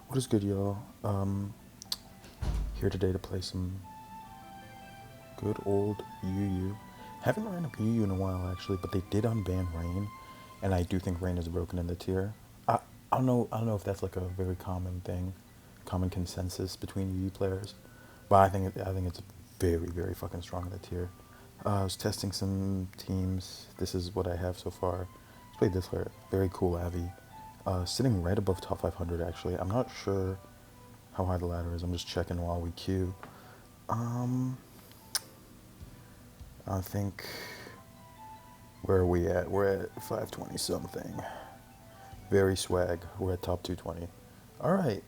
What is good, y'all? Here today to play some good old UU. Haven't ran up UU in a while actually, but they did unban Rain, and I do think Rain is broken in the tier. I don't know. I don't know if that's like a very common thing, common consensus between UU players, but I think it's very very fucking strong in the tier. I was testing some teams. This is what I have so far. Let's play this player. Very cool Avi. Sitting right above top 500 actually. I'm not sure how high the ladder is. I'm just checking while we queue. Um, I think where are we at? We're at 520 something. Very swag. We're at top 220. All right.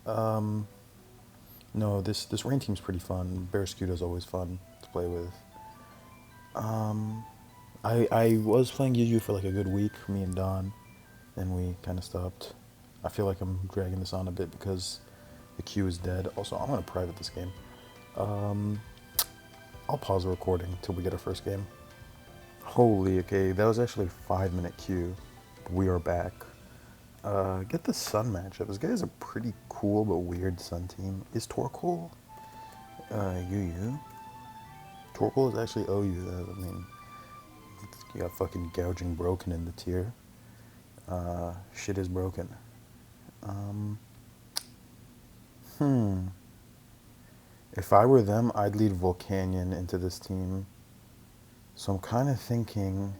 No, this rain team's pretty fun. Bear Scuta's always fun to play with. Um, I was playing Yuju for like a good week, me and Don, and we kind of stopped. I feel like I'm dragging this on a bit because the queue is dead. Also, I'm gonna private this game. Um, I'll pause the recording until we get our first game. Holy, okay, that was actually a 5 minute queue. We are back. Get the Sun matchup. This guy is a pretty cool but weird Sun team. Is Torkoal UU? Torkoal is actually OU. I mean, you got fucking gouging broken in the tier. Shit is broken. Um, hmm. If I were them, I'd lead Volcanion into this team. So I'm kind of thinking.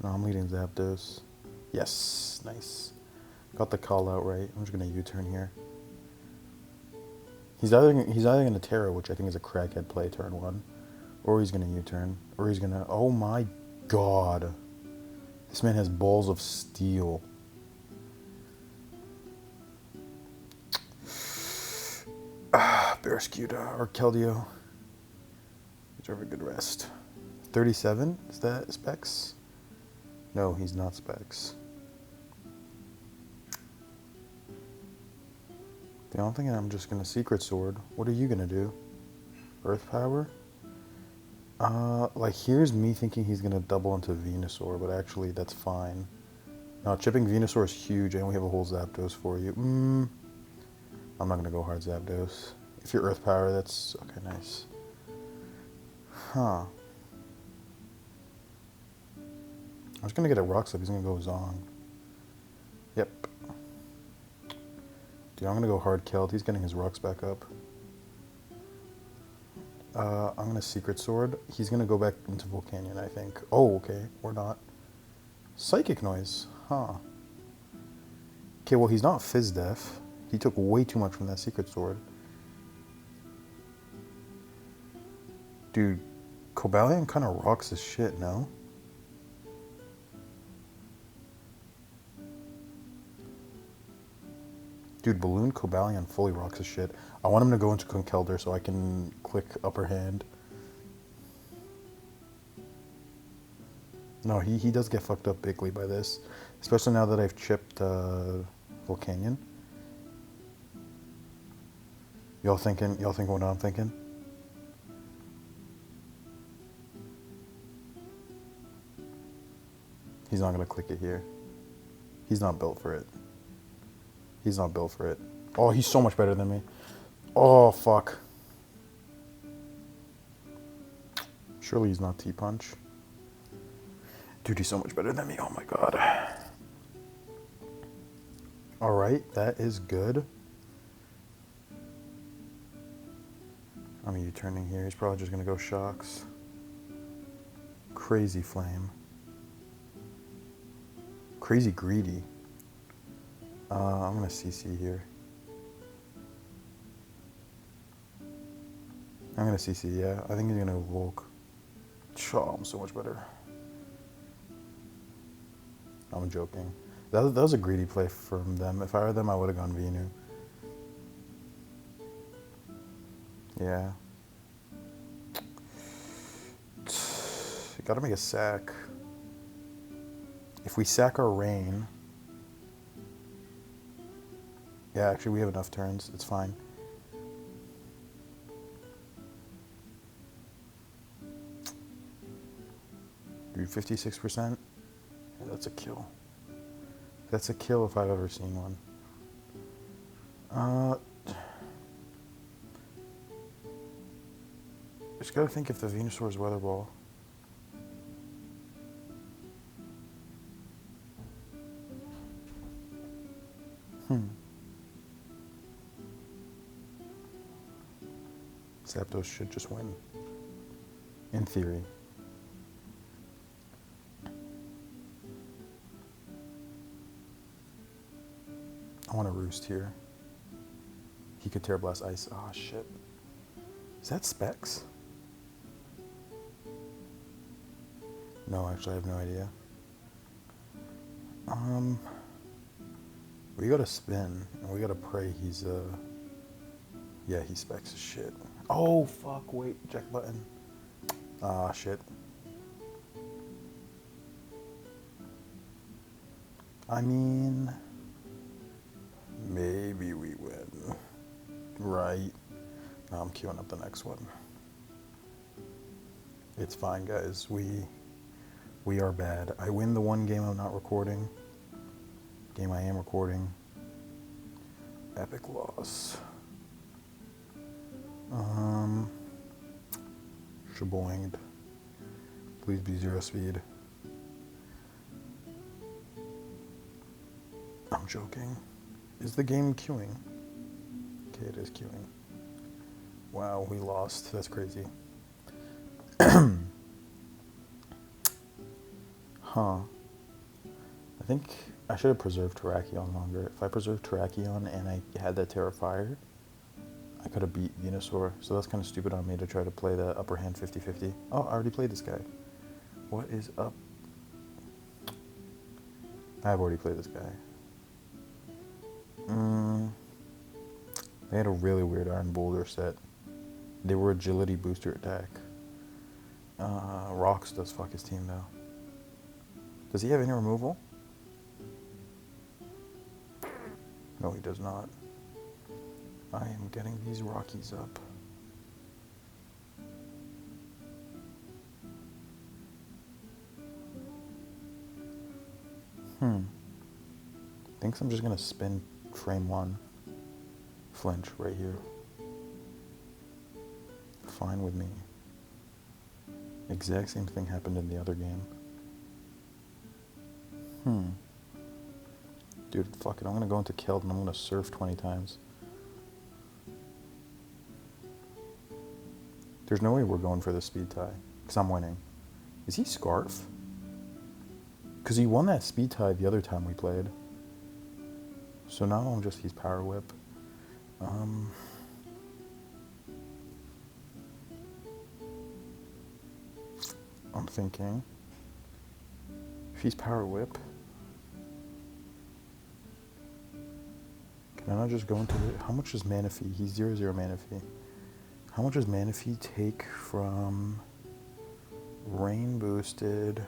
No, I'm leading Zapdos. Yes, nice. Got the call out right. I'm just gonna U-turn here. He's either gonna Terra, which I think is a crackhead play turn one, or he's gonna U-turn, or he's gonna. Oh my god, this man has balls of steel. Barrascuda or Keldeo. Deserve a good rest. 37? Is that Specs? No, he's not Specs. I'm thinking I'm just gonna Secret Sword. What are you gonna do? Earth Power? Like here's me thinking he's gonna double into Venusaur, but actually that's fine. No, chipping Venusaur is huge, and we have a whole Zapdos for you. I'm not gonna go hard Zapdos. If you're Earth Power, that's okay. Nice. Huh. I was gonna get a Rock Slip. He's gonna go Zong. Yep. Dude, I'm gonna go hard Killed. He's getting his rocks back up. I'm gonna Secret Sword. He's gonna go back into Volcanion, I think. Oh, okay. Or not. Psychic Noise. Huh. Okay, well, he's not Fizz Def. He took way too much from that Secret Sword. Dude, Cobalion kind of rocks his shit, no? Dude, Balloon Cobalion fully rocks his shit. I want him to go into Conkeldurr so I can click upper hand. No, he does get fucked up bigly by this. Especially now that I've chipped Volcanion. Y'all thinking what I'm thinking? He's not gonna click it here. He's not built for it. He's not built for it. Oh, he's so much better than me. Oh, fuck. Surely he's not T-Punch. Dude, he's so much better than me. Oh my god. Alright, that is good. I'm U-turning here. He's probably just gonna go Shocks. Crazy Flame. Crazy Greedy. I'm gonna CC here. I'm gonna CC, yeah. I think he's gonna Volk. Oh, I'm so much better. I'm joking. That was a greedy play from them. If I were them, I would have gone Venu. Yeah. Gotta make a sack. If we sack our Rain... Yeah, actually we have enough turns. It's fine. Dude, 56%? Yeah, that's a kill. That's a kill if I've ever seen one. Uh, just gotta think if the Venusaur is Weather Ball. Zapdos should just win. In theory. I want to Roost here. He could Terra Blast Ice. Ah, shit. Is that Specs? No, actually, I have no idea. We gotta spin, and we gotta pray he's, yeah, he Specs as shit. Oh, fuck, wait, check button. Ah, shit. I mean, maybe we win. Right. Now I'm queuing up the next one. It's fine, guys. We are bad. I win the one game I'm not recording. Game I am recording. Epic loss. Shaboinged. Please be 0 speed. I'm joking. Is the game queuing? Okay, it is queuing. Wow, we lost. That's crazy. Huh. I think I should have preserved Terrakion longer. If I preserved Terrakion and I had that Terra Fire, I could have beat Venusaur. So that's kind of stupid on me to try to play the upper hand 50-50. Oh, I already played this guy. What is up? I've already played this guy. They had a really weird Iron Boulder set. They were agility booster attack. Rocks does fuck his team though. Does he have any removal? No, he does not. I am getting these Rockies up. Thinks I'm just gonna spin frame 1. Flinch right here. Fine with me. Exact same thing happened in the other game. Dude, fuck it. I'm gonna go into Keld and I'm gonna surf 20 times. There's no way we're going for the speed tie. Because I'm winning. Is he Scarf? Because he won that speed tie the other time we played. So now I'm just, he's Power Whip. I'm thinking, if he's Power Whip, can I not just go into the, how much does Manaphy, he's 0-0 Manaphy. How much does Manaphy take from Rain Boosted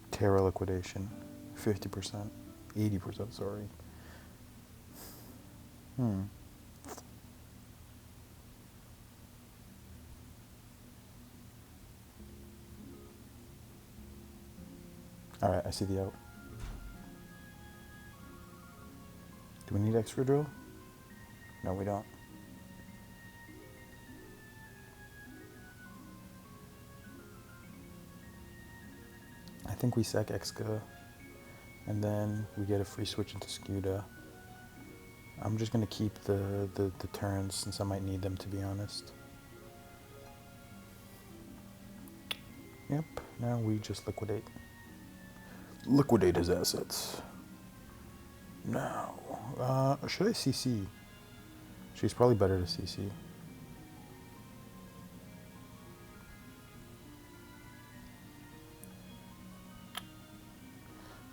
Terra Liquidation? 50%, 80%, sorry. Alright, I see the out. Do we need extra drill? No, we don't. I think we sack Exca, and then we get a free switch into Scuda. I'm just going to keep the turns since I might need them, to be honest. Yep, now we just liquidate. Liquidate his assets. Now, should I CC? She's probably better to CC.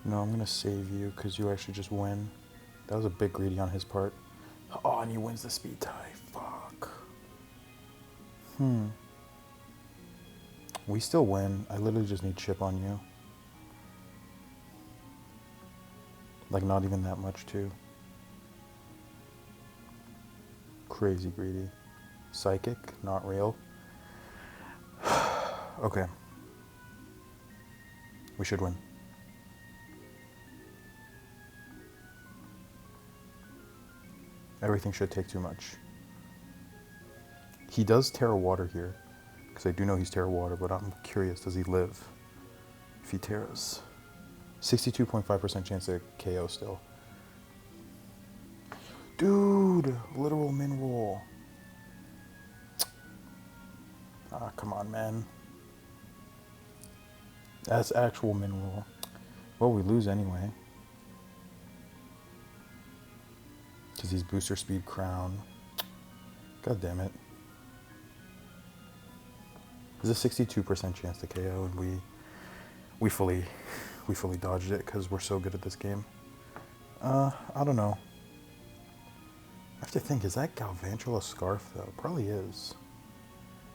No, I'm going to save you because you actually just win. That was a bit greedy on his part. Oh, and he wins the speed tie. Fuck. We still win. I literally just need chip on you. Like, not even that much, too. Crazy greedy. Psychic, not real. Okay. We should win. Everything should take too much. He does Terra Water here, because I do know he's Terra Water, but I'm curious, does he live if he Terras? 62.5% chance to KO still. Dude, literal min roll. Ah, come on, man. That's actual min roll. Well, we lose anyway. Because he's booster speed crown. God damn it. There's a 62% chance to KO, and we fully dodged it because we're so good at this game. I don't know. I have to think, is that Galvantula Scarf though? Probably is.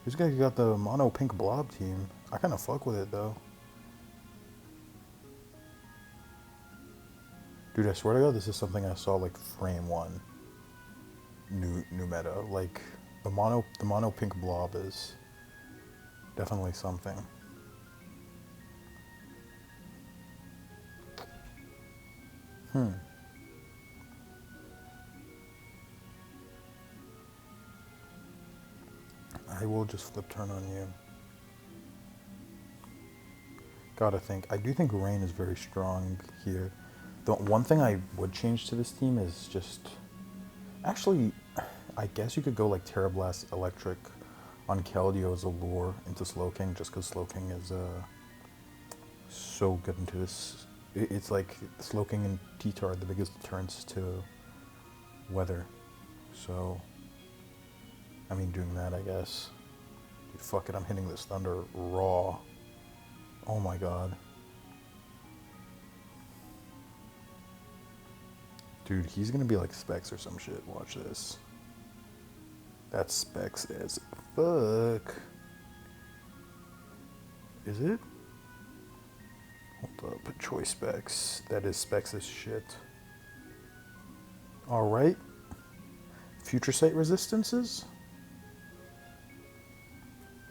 This guy got the mono pink blob team. I kind of fuck with it though. Dude, I swear to God, this is something I saw like frame 1. New meta. Like the mono pink blob is definitely something. I will just flip turn on you. Gotta think. I do think Rain is very strong here. The one thing I would change to this team is just... Actually, I guess you could go like Terra Blast Electric on Keldeo as a lure into Slowking, just because Slowking is so good into this. It's like Slowking and T-Tar are the biggest deterrents to weather. So, I mean, doing that, I guess. Dude, fuck it, I'm hitting this Thunder raw. Oh my god. Dude, he's gonna be like Specs or some shit. Watch this. That's Specs as fuck. Is it? Hold up, Choice Specs. That is Specs as shit. Alright. Future Sight Resistances?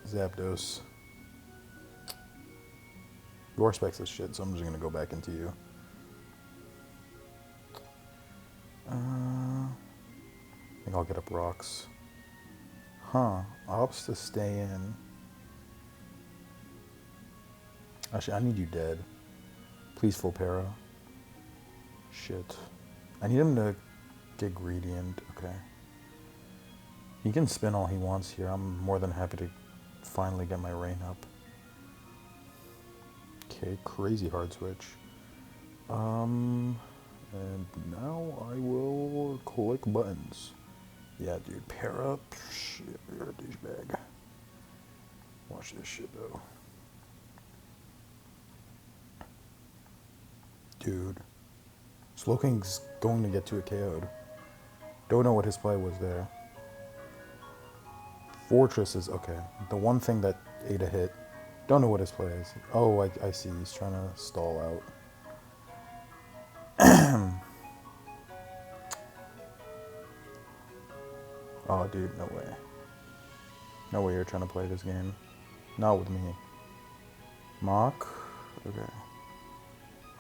Zapdos. Your Specs as shit, so I'm just gonna go back into you. I think I'll get up Rocks. Huh. Opts to stay in. Actually, I need you dead. Please full para. Shit. I need him to get greedy and... Okay. He can spin all he wants here. I'm more than happy to finally get my Rain up. Okay, crazy hard switch. And now I will click buttons. Yeah, dude, pair up. Shit, you're a douchebag. Watch this shit, though. Dude. Slowking's going to get to a KO'd. Don't know what his play was there. Fortress is, okay. The one thing that ate a hit. Don't know what his play is. Oh, I see. He's trying to stall out. Oh, dude, no way. No way you're trying to play this game. Not with me. Mach? Okay.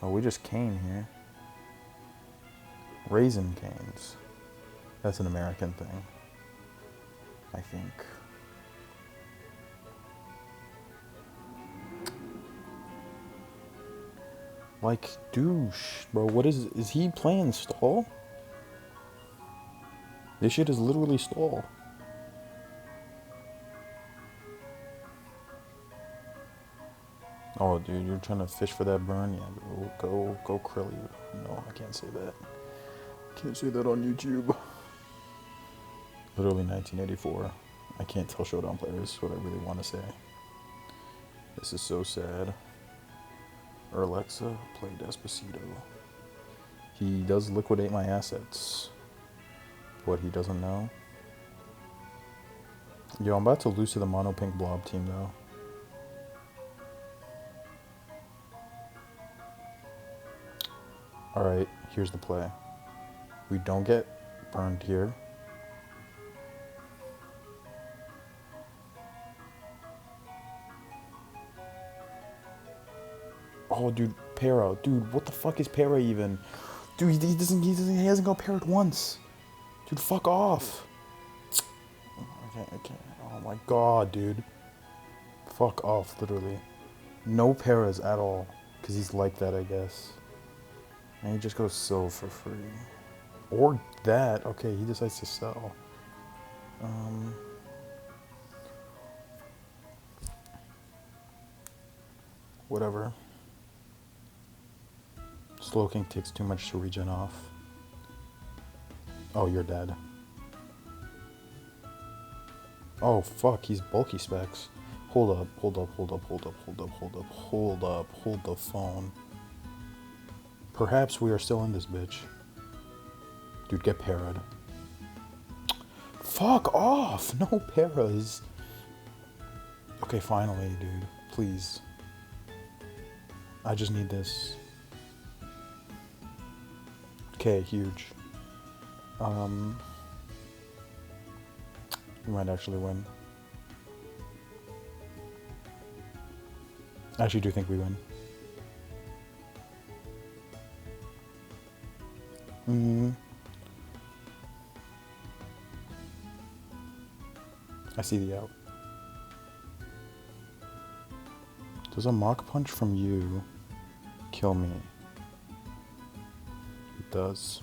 Oh, we just cane here. Raisin Canes. That's an American thing. I think. Like, douche, bro. What is he playing stall? This shit is literally stall. Oh, dude, you're trying to fish for that burn? Yeah, go Krilly. No, I can't say that. Can't say that on YouTube. Literally 1984. I can't tell Showdown players what I really want to say. This is so sad. Or Alexa, play Despacito. He does liquidate my assets. What he doesn't know. Yo, I'm about to lose to the mono pink blob team though. Alright, here's the play. We don't get burned here. Oh, dude, para. Dude, what the fuck is para even? Dude, he hasn't got parried once. Dude, fuck off. I can't. Oh my god, dude. Fuck off, literally. No paras at all. Because he's like that, I guess. And he just goes Syl for free. Or that. Okay, he decides to sell. Whatever. Slowking takes too much to regen off. Oh, you're dead. Oh, fuck, he's bulky specs. Hold up, hold up, hold up, hold up, hold up, hold up, hold up, hold the phone. Perhaps we are still in this bitch. Dude, get parried. Fuck off! No paras. Okay, finally, dude. Please. I just need this. Okay, huge. We might actually win. I actually do think we win. I see the out. Does a Mach Punch from you kill me? It does.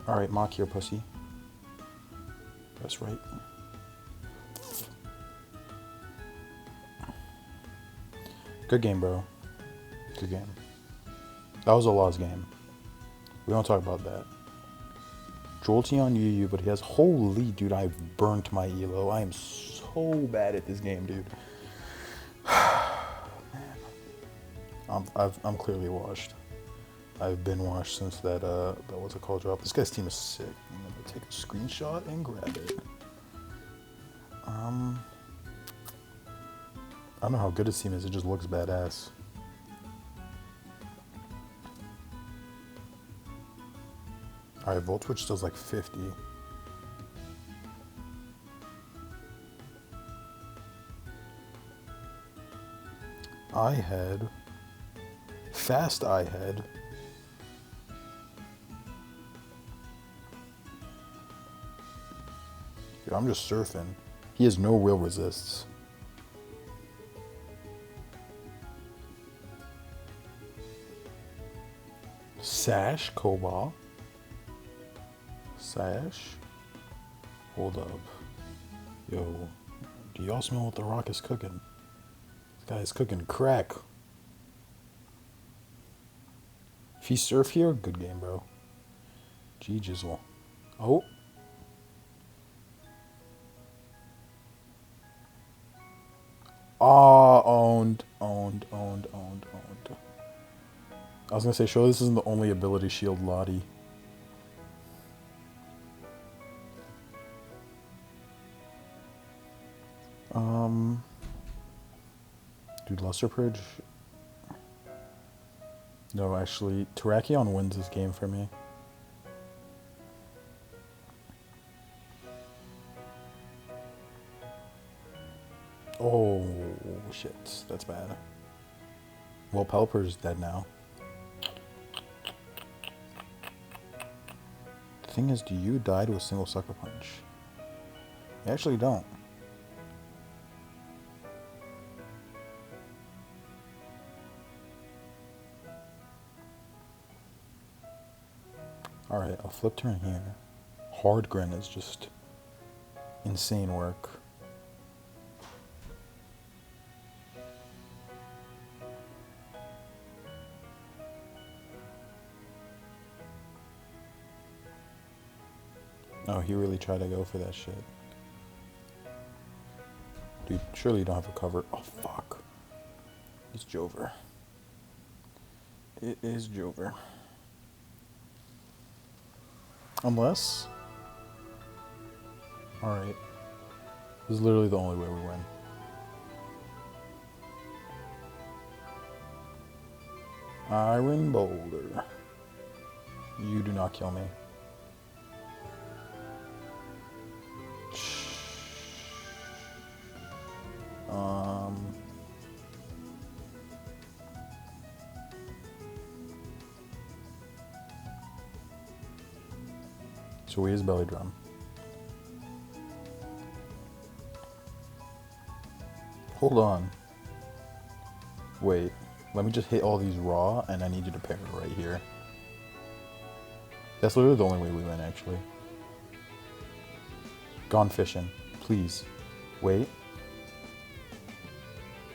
Alright, Mach here, pussy. That's right. Good game, bro. Good game. That was a lost game. We don't talk about that. Jolteon UU, but he has... Holy, dude, I've burnt my elo. I am so bad at this game, dude. Man. I'm clearly washed. I've been washed since that was a call drop. This guy's team is sick. I'm gonna take a screenshot and grab it. I don't know how good his team is. It just looks badass. Alright, Volt Switch does like 50. I had... Fast I had... Dude, I'm just surfing. He has no real resists. Sash, Cobalt. Sash. Hold up. Yo, do y'all smell what the Rock is cooking? This guy is cooking crack. If he surf here, good game, bro. G Jizzle. Oh. Ah, owned. I was gonna say, sure, this isn't the only ability shield Lottie. Dude, Lusterpridge? No, actually, Terrakion wins this game for me. Oh, shit. That's bad. Well, Pelipper's dead now. The thing is, do you die to a single Sucker Punch? You actually don't. Alright, I'll flip turn here. Hard Grin is just insane work. Oh, he really tried to go for that shit. Dude, surely you don't have a cover. Oh, fuck. It's Jover. It is Jover. Unless... Alright. This is literally the only way we win. Iron Boulder. You do not kill me. So he is belly drum. Hold on. Wait. Let me just hit all these raw, and I need you to pair it right here. That's literally the only way we win, actually. Gone fishing. Please. Wait.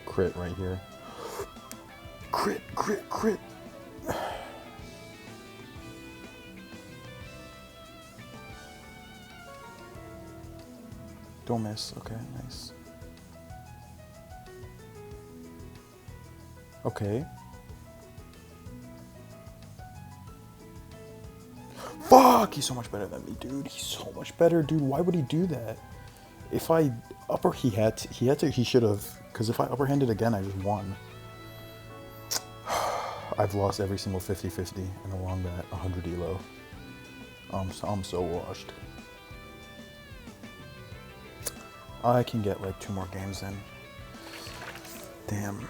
Crit right here. Crit, crit, crit. Don't miss. Okay, nice. Okay. Fuck! He's so much better than me, dude. He's so much better, dude. Why would he do that? If I he should have. Because if I upperhanded again, I just won. I've lost every single 50-50 and along that 100 elo. I'm so washed. I can get like 2 more games in. Damn.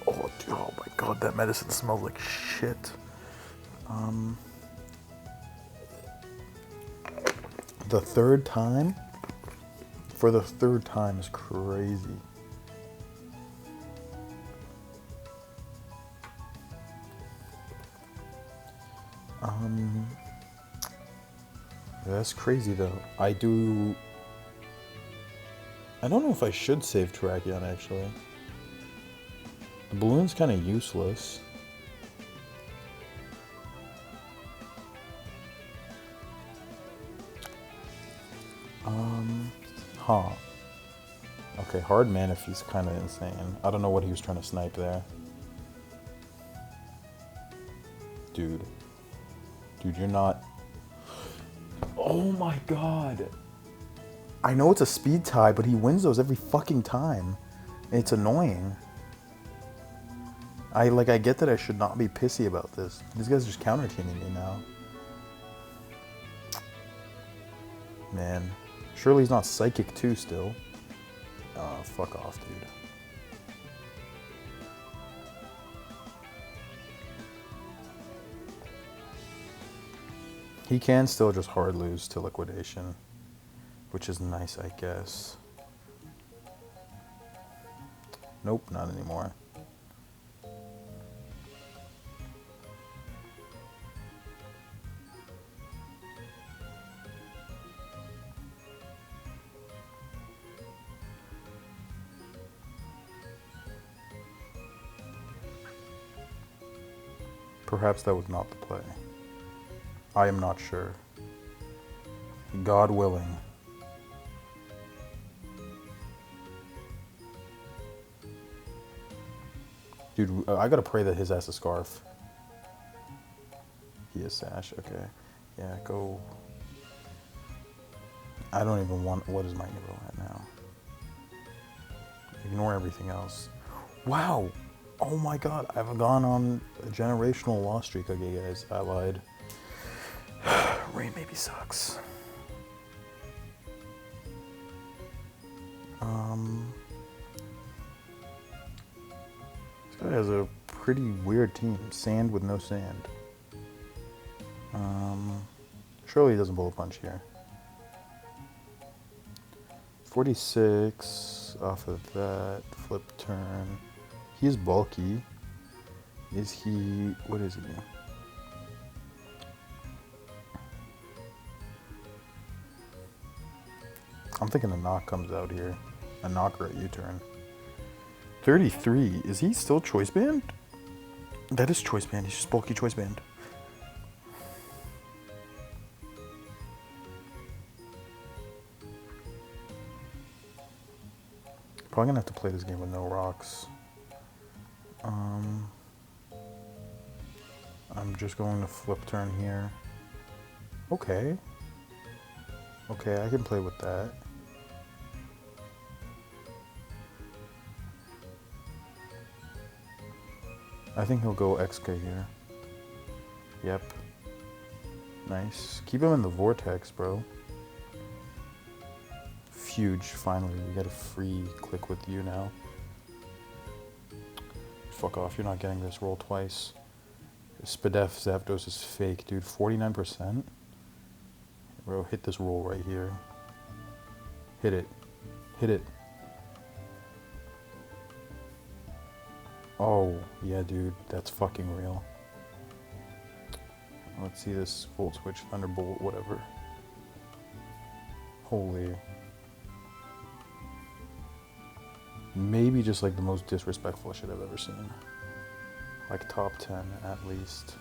Oh, dude, oh my god, that medicine smells like shit. The third time? For the third time is crazy. That's crazy though. I don't know if I should save Terrakion actually. The balloon's kind of useless. Huh. Okay, hard Manaphy's kind of insane. I don't know what he was trying to snipe there. Dude. Dude, you're not... Oh my god. I know it's a speed tie, but he wins those every fucking time. It's annoying. I get that I should not be pissy about this. These guys are just counter-teaming me now. Man. Surely he's not psychic too still. Fuck off, dude. He can still just hard lose to liquidation, which is nice, I guess. Nope, not anymore. Perhaps that was not the play. I am not sure. God willing. Dude, I gotta pray that his ass is Scarf. He is Sash, okay. Yeah, go. I don't even want... What is my Nibble at now? Ignore everything else. Wow! Oh my god, I've gone on a generational loss streak. Okay, guys, I lied. Rain maybe sucks. This guy has a pretty weird team. Sand with no sand. Surely he doesn't pull a punch here. 46 off of that. Flip turn. He is bulky. Is he... What is he? I'm thinking a knock comes out here. A knock or a U-turn. 33. Is he still choice band? That is choice band. He's just bulky choice band. Probably gonna have to play this game with no rocks. I'm just going to flip turn here. Okay. Okay, I can play with that. I think he'll go XK here. Yep. Nice. Keep him in the vortex, bro. Huge. Finally, we get a free click with you now. Fuck off, you're not getting this roll twice. Spadef Zapdos is fake, dude. 49%? Bro, hit this roll right here. Hit it. Hit it. Oh, yeah, dude. That's fucking real. Let's see this Volt Switch, Thunderbolt, whatever. Holy. Maybe just like the most disrespectful shit I've ever seen. Like top 10 at least.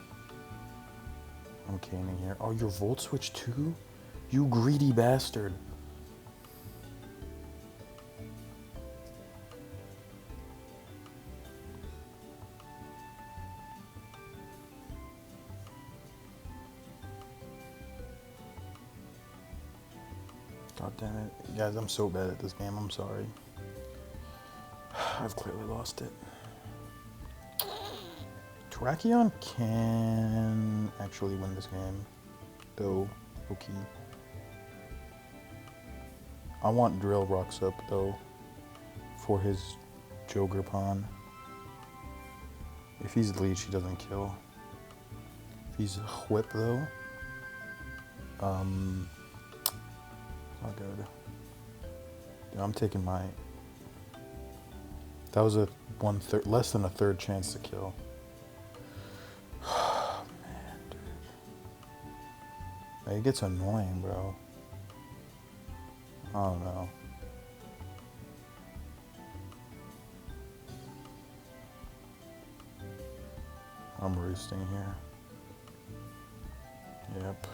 I'm caning here. Oh, your Volt Switch too? You greedy bastard. God damn it. Guys, I'm so bad at this game. I'm sorry. I've clearly lost it. Terrakion can actually win this game, though. Okay. I want Drill Rocks up, though, for his Joggerpon. If he's Leech, he doesn't kill. If he's Whip, though, not good. Dude, I'm taking my... That was a less than a third chance to kill. Man, dude. It gets annoying, bro. I don't know. I'm roosting here. Yep.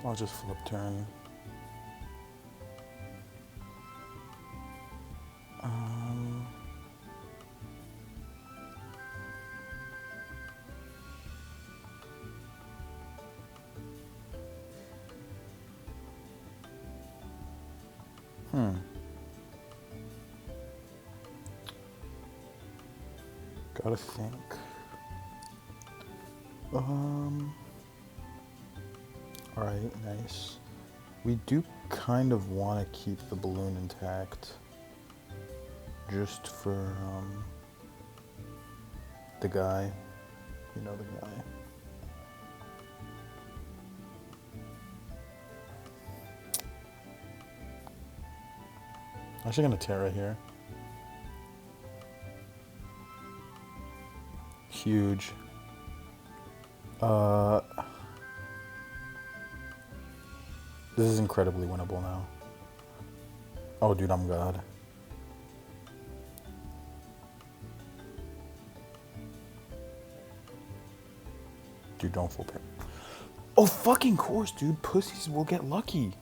I'll just flip turn. Gotta think. Alright, nice. We do kind of want to keep the balloon intact. Just for, the guy. You know the guy. Actually gonna Terra here. Huge. This is incredibly winnable now. Oh, dude, I'm God. Dude, don't full pay. Oh, fucking course, dude. Pussies will get lucky.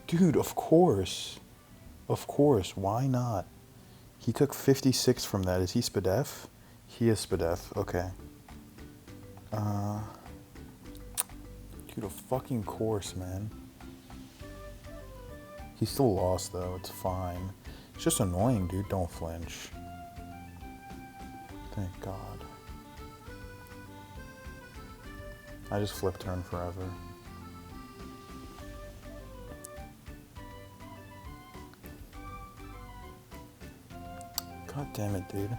Dude, of course. Of course. Why not? He took 56 from that. Is he Spadef? He is Spadef. Okay. Dude, of fucking course, man. He still lost, though. It's fine. It's just annoying, dude. Don't flinch. Thank God. I just flip turn forever. God damn it, dude.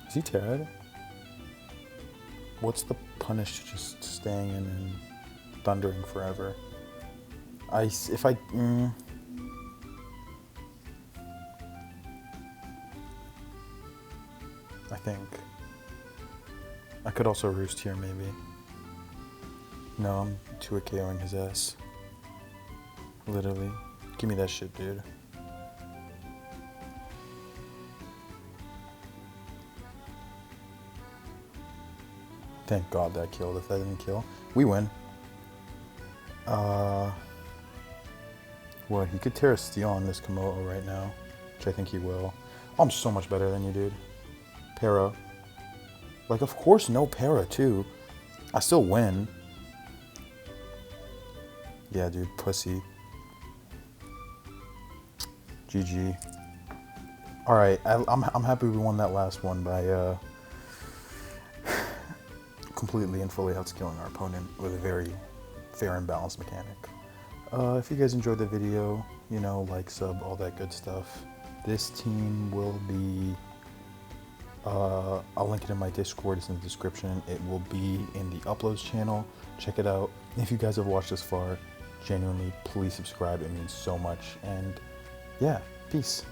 Is he Terrad? What's the punish to just staying in and thundering forever? I think. I could also roost here, maybe. No, I'm 2-KOing his ass. Literally. Give me that shit, dude. Thank God that killed. If that didn't kill, we win. What? He could Terra Steel on this Komodo right now, which I think he will. Oh, I'm so much better than you, dude. Para. Like, of course, no Para, too. I still win. Yeah, dude, pussy. GG. Alright, I'm happy we won that last one by completely and fully outscaling our opponent with a very fair and balanced mechanic. If you guys enjoyed the video, you know, like, sub, all that good stuff. This team will be, I'll link it in my Discord, it's in the description. It will be in the uploads channel. Check it out. If you guys have watched this far, genuinely, please subscribe. It means so much. And yeah, peace.